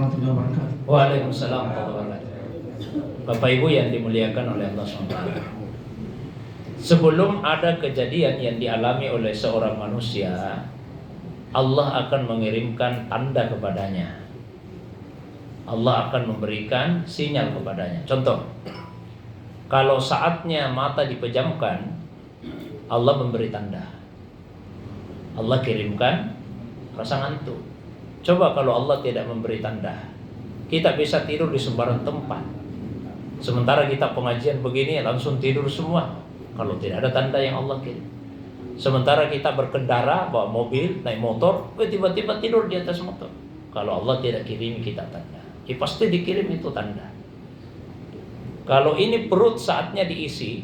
warahmatullahi wabarakatuh. Waalaikumsalam warahmatullahi wabarakatuh. Bapak Ibu yang dimuliakan oleh Allah SWT, sebelum ada kejadian yang dialami oleh seorang manusia, Allah akan mengirimkan tanda kepadanya. Allah akan memberikan sinyal kepadanya. Contoh, kalau saatnya mata dipejamkan, Allah memberi tanda. Allah kirimkan rasa ngantuk. Coba kalau Allah tidak memberi tanda, kita bisa tidur di sembarang tempat. Sementara kita pengajian begini langsung tidur semua, kalau tidak ada tanda yang Allah kirim. Sementara kita berkendara, bawa mobil, naik motor, tiba-tiba tidur di atas motor. Kalau Allah tidak kirim kita tanda, pasti dikirim itu tanda. Kalau ini perut saatnya diisi,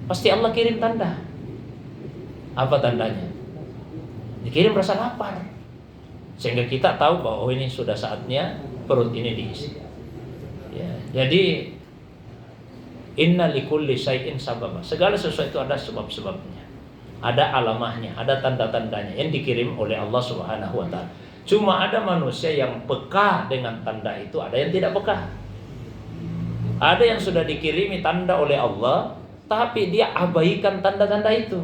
pasti Allah kirim tanda. Apa tandanya? Dikirim rasa lapar, sehingga kita tahu bahwa ini sudah saatnya perut ini diisi. Ya, jadi inna likulli syai'in sababa. Segala sesuatu ada sebab-sebabnya, ada alamahnya, ada tanda-tandanya yang dikirim oleh Allah Subhanahu wa taala. Cuma ada manusia yang peka dengan tanda itu, ada yang tidak peka. Ada yang sudah dikirimi tanda oleh Allah, tapi dia abaikan tanda-tanda itu.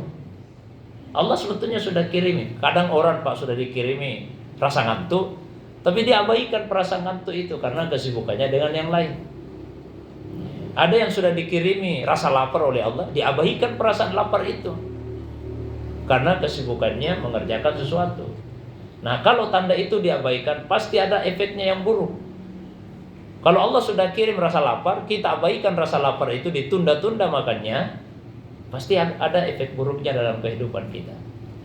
Allah sebetulnya sudah kirimi. Kadang orang Pak sudah dikirimi rasa ngantuk, tapi dia abaikan perasaan ngantuk itu karena kesibukannya dengan yang lain. Ada yang sudah dikirimi rasa lapar oleh Allah, diabaikan perasaan lapar itu karena kesibukannya mengerjakan sesuatu. Nah, kalau tanda itu diabaikan, pasti ada efeknya yang buruk. Kalau Allah sudah kirim rasa lapar, kita abaikan rasa lapar itu, ditunda-tunda makannya, pasti ada efek buruknya dalam kehidupan kita.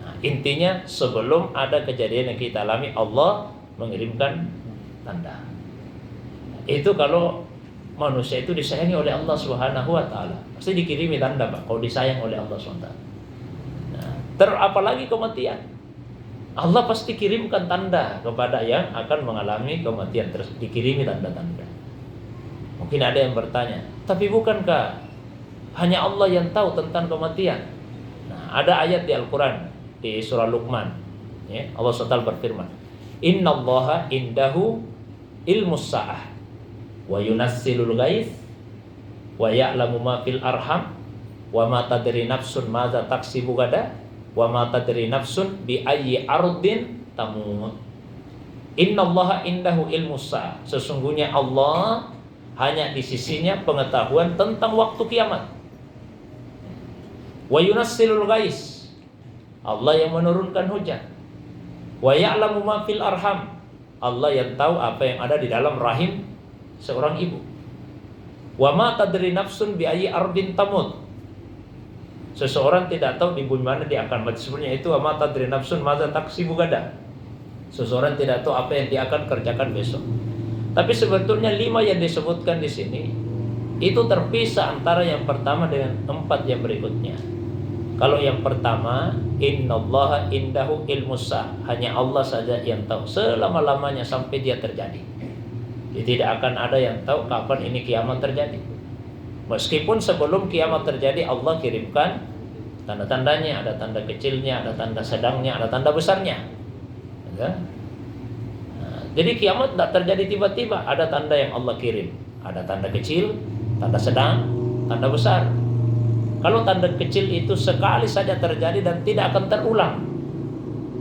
Nah, intinya sebelum ada kejadian yang kita alami, Allah mengirimkan tanda. Itu kalau manusia itu disayangi oleh Allah Subhanahu wa taala, pasti dikirimi tanda, Pak, kalau disayang oleh Allah SWT. Nah, apalagi kematian. Allah pasti kirimkan tanda kepada yang akan mengalami kematian, terus dikirimi tanda-tanda. Mungkin ada yang bertanya, tapi bukankah hanya Allah yang tahu tentang kematian? Nah, ada ayat di Al-Quran di surah Luqman, ya, Allah SWT berfirman, Innallaha indahu ilmus sa'ah wa yunassilul ghaits wa ya'lamu ma fil arham wa ma tadri nafsun madza taksibu gada wa ma tadri nafsun bi ayyi ardin tamut. Innallaha indahu ilmus sa'ah, sesungguhnya Allah hanya di sisinya pengetahuan tentang waktu kiamat. Wa yunassilul ghaits, Allah yang menurunkan hujan. Wa ya'lamu ma fil arham, Allah yang tahu apa yang ada di dalam rahim seorang ibu. Wa ma tadri nafsun bi ayyi ardin tamut, seseorang tidak tahu di bumi mana dia akan mati. Sebenarnya itu wa ma tadri nafsun madza taksibu gada, seseorang tidak tahu apa yang dia akan kerjakan besok. Tapi sebetulnya 5 yang disebutkan di sini itu terpisah antara yang pertama dengan 4 yang berikutnya. Kalau yang pertama, innallaha indahu ilmus sa'ah, hanya Allah saja yang tahu selama-lamanya sampai dia terjadi. Jadi tidak akan ada yang tahu kapan ini kiamat terjadi. Meskipun sebelum kiamat terjadi Allah kirimkan tanda-tandanya, ada tanda kecilnya, ada tanda sedangnya, ada tanda besarnya. Ya? Nah, jadi kiamat tidak terjadi tiba-tiba, ada tanda yang Allah kirim. Ada tanda kecil, tanda sedang, tanda besar. Kalau tanda kecil itu sekali saja terjadi dan tidak akan terulang.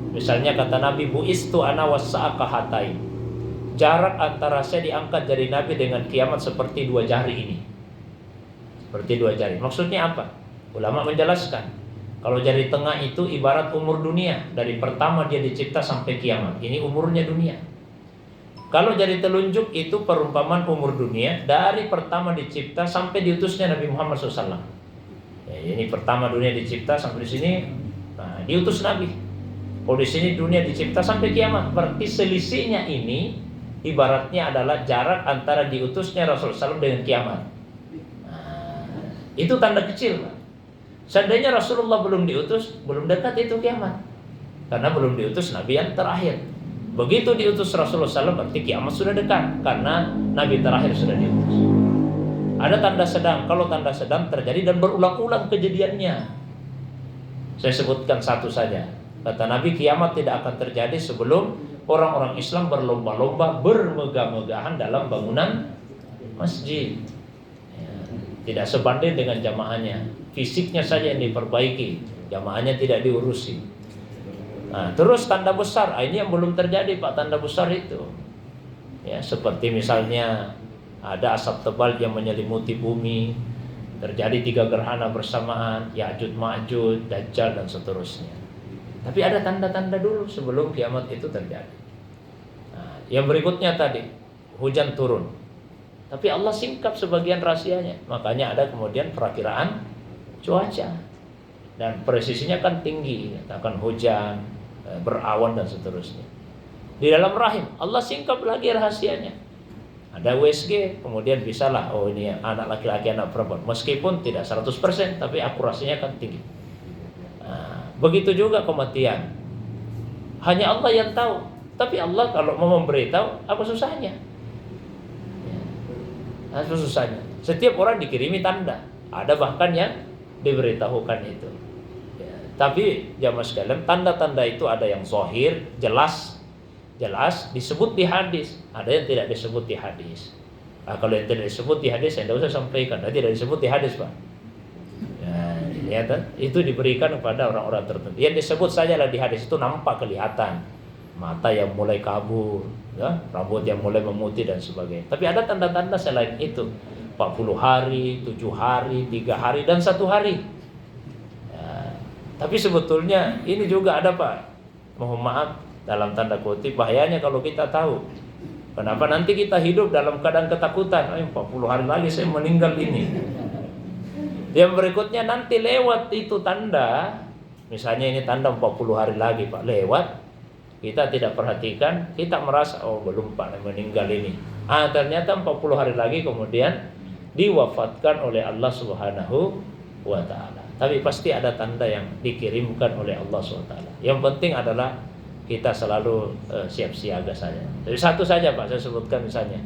Misalnya kata Nabi, bu'istu ana was-sa'a kahatain, jarak antara saya diangkat jadi Nabi dengan kiamat seperti 2 jari ini. Seperti 2 jari. Maksudnya apa? Ulama menjelaskan, kalau jari tengah itu ibarat umur dunia, dari pertama dia dicipta sampai kiamat. Ini umurnya dunia. Kalau jari telunjuk itu perumpamaan umur dunia, dari pertama dicipta sampai diutusnya Nabi Muhammad SAW. Ya, ini pertama dunia dicipta sampai di sini, nah, diutus Nabi. Kalau di sini dunia dicipta sampai kiamat, berarti selisihnya ini ibaratnya adalah jarak antara diutusnya Rasulullah SAW dengan kiamat. Itu tanda kecil, Pak. Seandainya Rasulullah belum diutus, belum dekat itu kiamat, karena belum diutus Nabi yang terakhir. Begitu diutus Rasulullah SAW, berarti kiamat sudah dekat, karena Nabi terakhir sudah diutus. Ada tanda sedang, kalau tanda sedang terjadi dan berulang-ulang kejadiannya. Saya sebutkan satu saja. Kata Nabi, kiamat tidak akan terjadi sebelum orang-orang Islam berlomba-lomba bermegah-megahan dalam bangunan masjid. Ya, tidak sebanding dengan jamaahnya. Fisiknya saja yang diperbaiki, jamaahnya tidak diurusi. Nah, terus tanda besar, ini yang belum terjadi Pak, tanda besar itu. Ya, seperti misalnya ada asap tebal yang menyelimuti bumi, terjadi 3 gerhana bersamaan, Ya'juj Ma'juj, Dajjal dan seterusnya. Tapi ada tanda-tanda dulu sebelum kiamat itu terjadi. Nah, yang berikutnya tadi, hujan turun. Tapi Allah singkap sebagian rahasianya. Makanya ada kemudian perakiraan cuaca. Dan presisinya kan tinggi, akan hujan, berawan dan seterusnya. Di dalam rahim Allah singkap lagi rahasianya. Ada USG, kemudian bisalah, oh ini anak laki-laki, anak perempuan. Meskipun tidak 100%, tapi akurasinya kan tinggi. Nah, begitu juga kematian. Hanya Allah yang tahu. Tapi Allah kalau mau memberitahu, apa susahnya? Apa susahnya? Setiap orang dikirimi tanda. Ada bahkan yang diberitahukan itu. Ya, tapi jamaah sekalian, tanda-tanda itu ada yang zahir, jelas disebut di hadis, ada yang tidak disebut di hadis. Nah, kalau yang tidak disebut di hadis, saya tidak usah sampaikan. Nah, tidak disebut di hadis, Pak. Nah, lihat, itu diberikan kepada orang-orang tertentu. Yang disebut sajalah di hadis itu nampak, kelihatan, mata yang mulai kabur, ya, rambut yang mulai memutih dan sebagainya. Tapi ada tanda-tanda selain itu, 40 hari, 7 hari, 3 hari dan 1 hari. Ya, tapi sebetulnya ini juga ada, Pak. Mohon maaf, dalam tanda kutip, bahayanya kalau kita tahu. Kenapa nanti kita hidup dalam keadaan ketakutan? 40 hari lagi saya meninggal ini. Yang berikutnya nanti lewat itu tanda. Misalnya ini tanda 40 hari lagi Pak, lewat. Kita tidak perhatikan, kita merasa, oh belum Pak meninggal ini. Ternyata 40 hari lagi kemudian diwafatkan oleh Allah Subhanahu wa ta'ala. Tapi pasti ada tanda yang dikirimkan oleh Allah Subhanahu wa ta'ala. Yang penting adalah kita selalu siap siaga saja. Jadi satu saja Pak, saya sebutkan misalnya,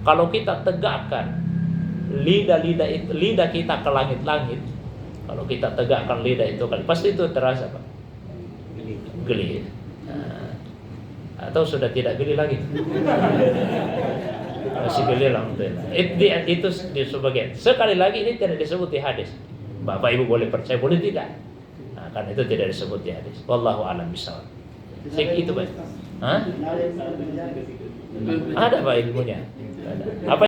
kalau kita tegakkan lidah kita ke langit-langit, kalau kita tegakkan lidah itu pasti itu terasa Pak, geli. Nah, atau sudah tidak geli lagi? Masih geli, alhamdulillah. Itu di sebagian. Sekali lagi ini tidak disebut di hadis. Bapak Ibu boleh percaya, boleh tidak. Nah, kan itu tidak disebut di hadis. Wallahu a'lam bishawab. Itu Pak. Hah? Ada Pak ilmunya. Ada. Apa